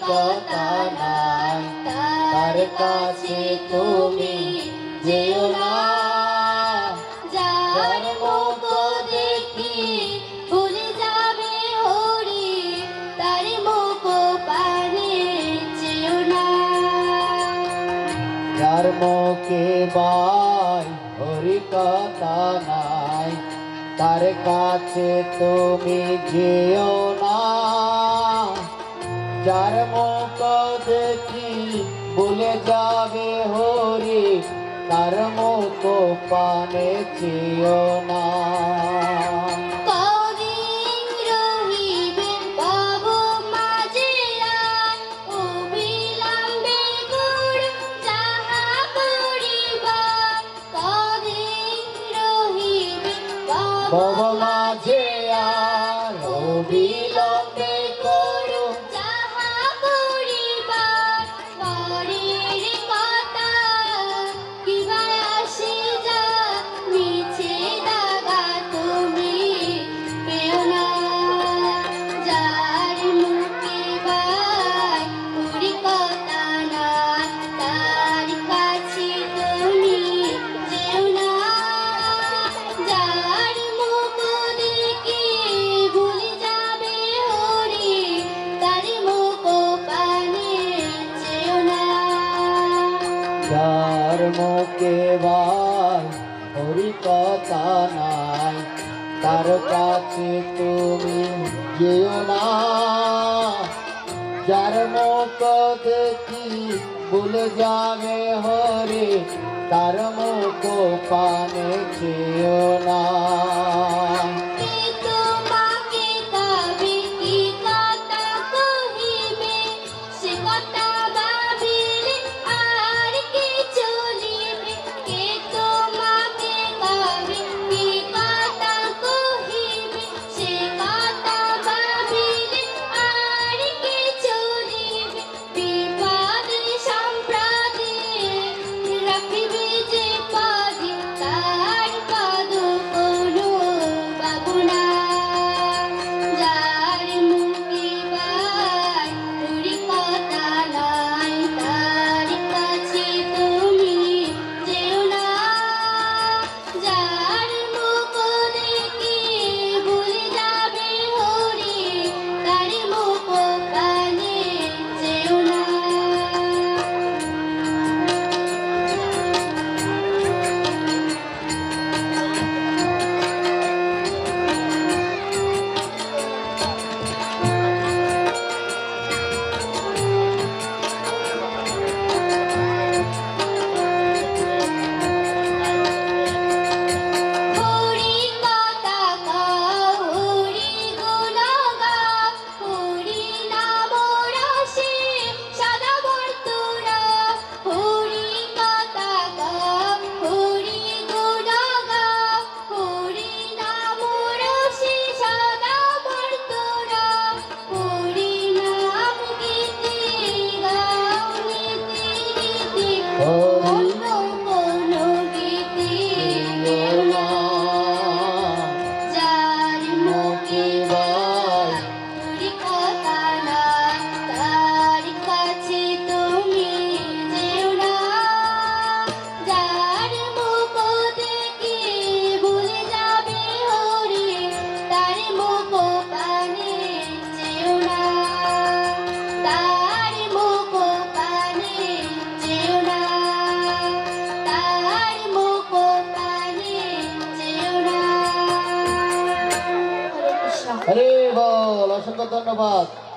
কথা নাই, তার কাছে তুমি যেও না। যার মুখ দেখি ভুলে যাবে হরি, তার মুখ পানে চেও না। যার মুখে বাই হরি কথা নাই, তার কাছে তুমি যেও না। যার মুখ দেখি ভুলে যাবে হরি, তার মুখ পানে চেও না। ভব মাঝে আর অবিলম্বে করো যাহা করিবার, পরের কথা কিবা আসে যা, মিছে দাগা তুমি পেও না। যার মুখে বাই হরি কথা নাই, তার কাছে তুমি যেও না। যার মুখ দেখে ভুলে যাবে হরি, তার মুখ পানে চেও না। যার মুখে বাই হরি কথা নাই, তার কাছে তুমি যেও না। যার মুখ দেখি ভুলে যাবে হরি, তার মুখ পানে চেও না। কে তোমাকে কবে কি কথা কহিবে, সে কথা ভাবিলে আর কি চলিবে। কে তোমাকে কবে কি কথা কহিবে, সে কথা ভাবিলে আর কি চলিবে। বিপদে সম্প্রদে রাখিবে যে পদে, তার পদ কোনো পাবো না। যার মুখে বাই হরি কথা নাই, তার কাছে তুমি যেও না। যার মুখ দেখে ভুলে যাবে হরি, তার মুখ পানে যেও না। হরি কথা গাও, হরি গুণ গাও, হরি নাম রসে সদা বর্তুরা। হরি কথা গাও, হরি গুণ গাও, হরি নাম রসে সদা বর্তুরা। হরি নাম গীতে গাও নীতি গীতে, অন্য কোনো গীতে গেও না। যার মুখে বাই হরি কথা নাই, তার কাছে তুমি যেও না। যার মুখ দেখে ভুলে যাবে হরি, তার মুখ পানে চেও না। তার মুখ পানে চেও না, তার মুখ পানে চেও না। হরে কৃষ্ণ। হরে বল, অসংখ্য ধন্যবাদ।